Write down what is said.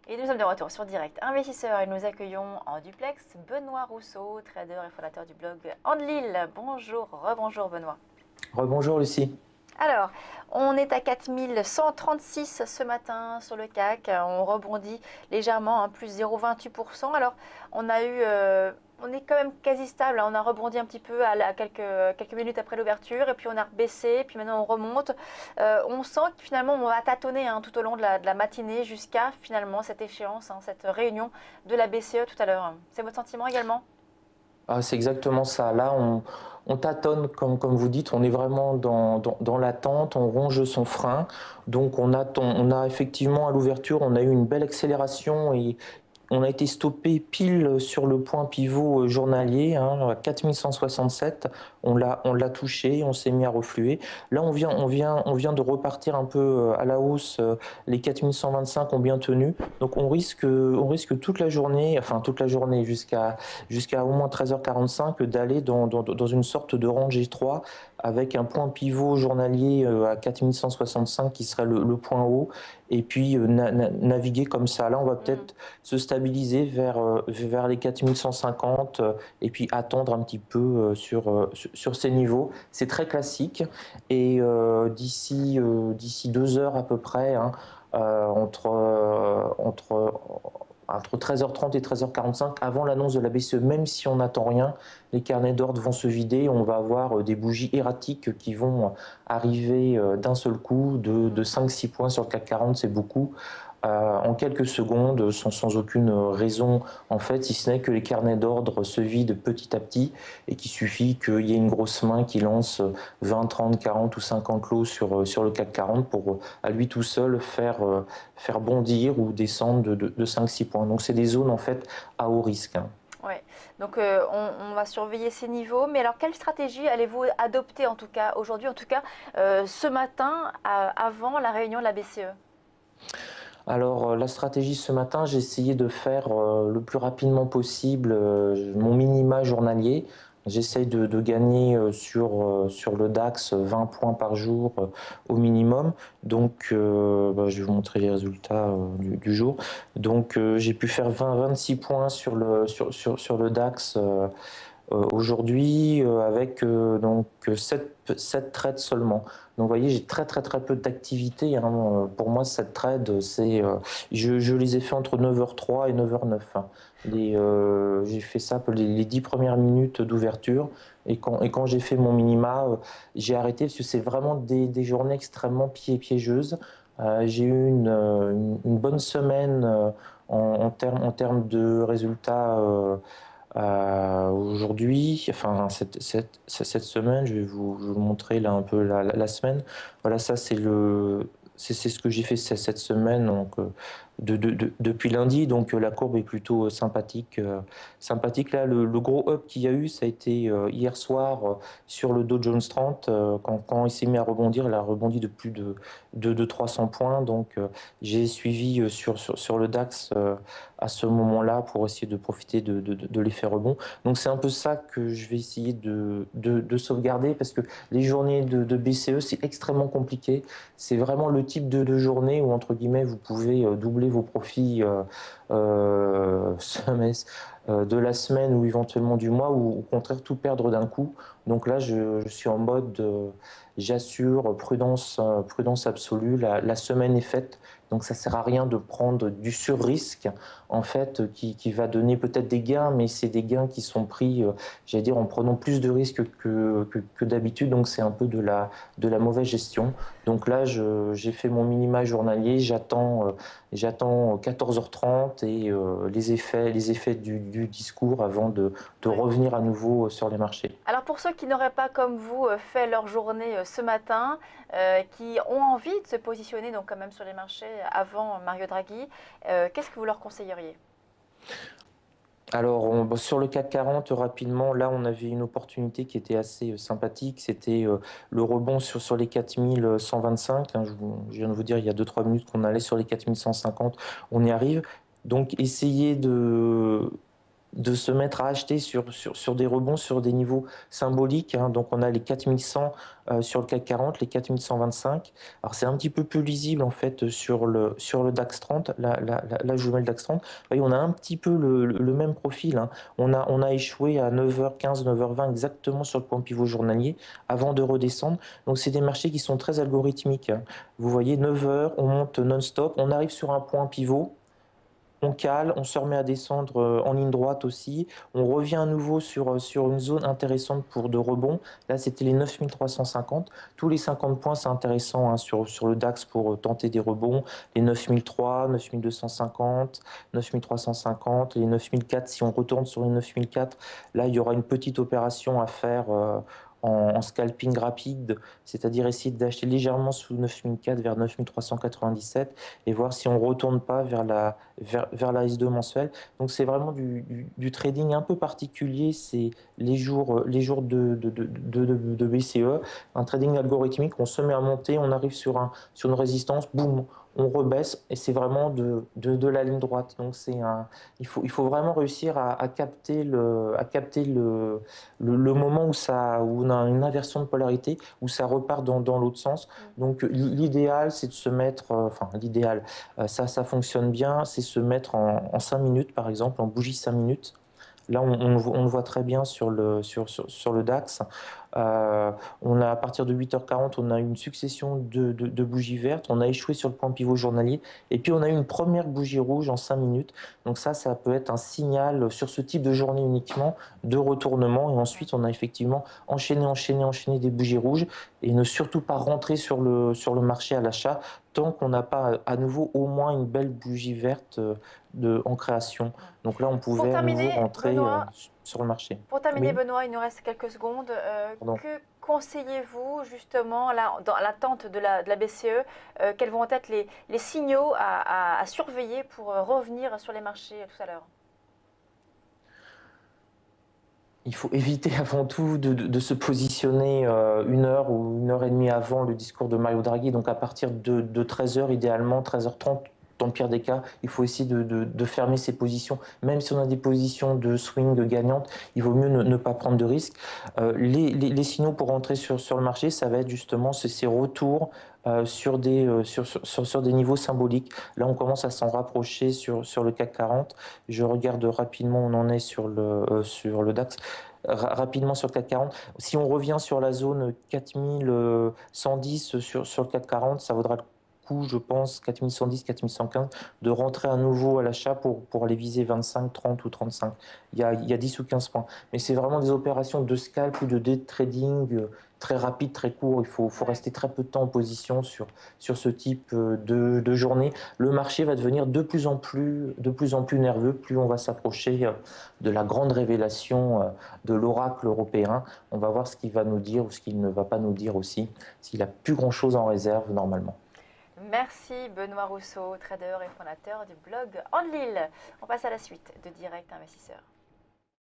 Et nous sommes de retour sur Direct Investisseur et nous accueillons en duplex Benoît Rousseau, trader et fondateur du blog Andlil. Bonjour, rebonjour Benoît. Rebonjour Lucie. Alors, on est à 4136 ce matin sur le CAC, on rebondit légèrement, plus 0,28%. Alors, on a eu, on est quand même quasi stable, on a rebondi un petit peu quelques minutes après l'ouverture, et puis on a baissé, puis maintenant on remonte. On sent que finalement on va tâtonner tout au long de la matinée jusqu'à finalement cette échéance, cette réunion de la BCE tout à l'heure. C'est votre sentiment également? Ah, c'est exactement ça. Là, on tâtonne, comme vous dites, on est vraiment dans l'attente, on ronge son frein. Donc on a effectivement à l'ouverture, on a eu une belle accélération et on a été stoppé pile sur le point pivot journalier, à 4167. On l'a touché, on s'est mis à refluer. Là, on vient de repartir un peu à la hausse. Les 4125 ont bien tenu. Donc, on risque toute la journée, enfin toute la journée jusqu'à au moins 13h45 d'aller dans une sorte de range G3 avec un point pivot journalier à 4165 qui serait le point haut et puis naviguer comme ça. Là, on va peut-être se stabiliser vers les 4150 et puis attendre un petit peu sur ces niveaux. C'est très classique et d'ici 2 heures à peu près, entre 13h30 et 13h45, avant l'annonce de la BCE, même si on n'attend rien, les carnets d'ordre vont se vider. On va avoir des bougies erratiques qui vont arriver d'un seul coup de 5-6 points sur le CAC 40, c'est beaucoup. En quelques secondes, sans aucune raison en fait, si ce n'est que les carnets d'ordre se vident petit à petit et qu'il suffit qu'il y ait une grosse main qui lance 20, 30, 40 ou 50 lots sur le CAC 40 pour à lui tout seul faire bondir ou descendre de 5-6 points. Donc c'est des zones en fait à haut risque. Ouais, donc on va surveiller ces niveaux. Mais alors, quelle stratégie allez-vous adopter en tout cas aujourd'hui, en tout cas ce matin, avant la réunion de la BCE? Alors la stratégie ce matin, j'ai essayé de faire le plus rapidement possible mon minima journalier. J'essaye de gagner sur le DAX 20 points par jour au minimum. Donc je vais vous montrer les résultats du jour. Donc j'ai pu faire 20-26 points sur le DAX aujourd'hui avec donc 7 trades seulement. Donc vous voyez, j'ai très peu d'activité. Pour moi, cette trade, je les ai fait entre 9h03 et 9h09. J'ai fait ça pour les 10 premières minutes d'ouverture. Et quand j'ai fait mon minima, j'ai arrêté parce que c'est vraiment des journées extrêmement piégeuses. J'ai eu une bonne semaine en termes de résultats. Aujourd'hui, enfin cette semaine, je vais vous montrer là un peu la semaine. Voilà, ça c'est ce que j'ai fait cette semaine, donc depuis lundi. Donc la courbe est plutôt sympathique. Sympathique là, le gros up qu'il y a eu, ça a été hier soir sur le Dow Jones 30. Quand il s'est mis à rebondir, il a rebondi de plus de 300 points. Donc j'ai suivi sur le DAX à ce moment-là pour essayer de profiter de l'effet rebond. Donc c'est un peu ça que je vais essayer de sauvegarder parce que les journées de BCE, c'est extrêmement compliqué. C'est vraiment le type de journée où, entre guillemets, vous pouvez doubler vos profits semestre, de la semaine ou éventuellement du mois, ou au contraire tout perdre d'un coup. Donc là, je suis en mode j'assure, prudence absolue. La semaine est faite, donc ça sert à rien de prendre du sur-risque en fait qui va donner peut-être des gains, mais c'est des gains qui sont pris, j'allais dire, en prenant plus de risques que d'habitude. Donc c'est un peu de la mauvaise gestion. Donc là, j'ai fait mon minima journalier, j'attends 14h30 et les effets du discours avant de Ouais. revenir à nouveau sur les marchés. Alors pour ceux qui n'auraient pas comme vous fait leur journée ce matin, qui ont envie de se positionner donc quand même sur les marchés avant Mario Draghi, qu'est-ce que vous leur conseilleriez? Alors, sur le CAC 40, rapidement, là, on avait une opportunité qui était assez sympathique. C'était le rebond sur les 4125. Je viens de vous dire il y a 2-3 minutes qu'on allait sur les 4150. On y arrive. Donc, essayez de se mettre à acheter sur des rebonds, sur des niveaux symboliques, hein. Donc on a les 4100 sur le CAC 40, les 4125. Alors c'est un petit peu plus lisible en fait sur le DAX 30, la jumelle DAX 30. Vous voyez, on a un petit peu le même profil, hein. On a échoué à 9h15, 9h20 exactement sur le point pivot journalier avant de redescendre. Donc c'est des marchés qui sont très algorithmiques, hein. Vous voyez, 9h, on monte non-stop, on arrive sur un point pivot, on cale, on se remet à descendre en ligne droite aussi. On revient à nouveau sur une zone intéressante pour de rebond. Là, c'était les 9350. Tous les 50 points, c'est intéressant, hein, sur le DAX pour tenter des rebonds. Les 9003, 9250, 9350, les 9004. Si on retourne sur les 9004, là, il y aura une petite opération à faire en scalping rapide, c'est-à-dire essayer d'acheter légèrement sous 9004 vers 9397 et voir si on ne retourne pas vers vers la S2 mensuelle. Donc c'est vraiment du trading un peu particulier, c'est les jours de BCE, un trading algorithmique, on se met à monter, on arrive sur une résistance, boum, on rebaisse et c'est vraiment de la ligne droite. Donc il faut vraiment réussir à capter le moment où on a une inversion de polarité, où ça repart dans l'autre sens. Donc l'idéal, c'est de se mettre, enfin l'idéal, ça fonctionne bien, c'est se mettre en 5 minutes par exemple, en bougie 5 minutes. Là, on le voit très bien sur le DAX. On a, à partir de 8h40, on a une succession de bougies vertes. On a échoué sur le point pivot journalier. Et puis, on a eu une première bougie rouge en 5 minutes. Donc ça peut être un signal sur ce type de journée uniquement de retournement. Et ensuite, on a effectivement enchaîné des bougies rouges. Et ne surtout pas rentrer sur le marché à l'achat tant qu'on n'a pas à nouveau au moins une belle bougie verte en création. Donc là, on Pour pouvait à nouveau terminer, rentrer Benoît, sur le marché. Pour terminer, Oui, Benoît, il nous reste quelques secondes. pardon. Que conseillez-vous justement là, dans l'attente de la BCE? Quels vont être les signaux à surveiller pour revenir sur les marchés tout à l'heure? Il faut éviter avant tout de se positionner 1 heure ou 1 heure et demie avant le discours de Mario Draghi. Donc à partir de 13h, idéalement 13h30, dans le pire des cas, il faut essayer de fermer ses positions. Même si on a des positions de swing gagnantes, il vaut mieux ne pas prendre de risques. Les signaux pour rentrer sur le marché, ça va être justement ces retours sur des niveaux symboliques. Là, on commence à s'en rapprocher sur le CAC 40. Je regarde rapidement où on en est sur le DAX. Rapidement sur le CAC 40. Si on revient sur la zone 4110 sur le CAC 40, ça vaudra le coup, je pense, 4110, 4115, de rentrer à nouveau à l'achat pour aller viser 25, 30 ou 35. Il y a 10 ou 15 points. Mais c'est vraiment des opérations de scalp ou de day trading très rapide, très court. Il faut rester très peu de temps en position sur ce type de journée. Le marché va devenir de plus en plus nerveux, plus on va s'approcher de la grande révélation de l'oracle européen. On va voir ce qu'il va nous dire ou ce qu'il ne va pas nous dire aussi, s'il n'a plus grand-chose en réserve normalement. Merci Benoît Rousseau, trader et fondateur du blog Enlil. On passe à la suite de Direct Investisseur.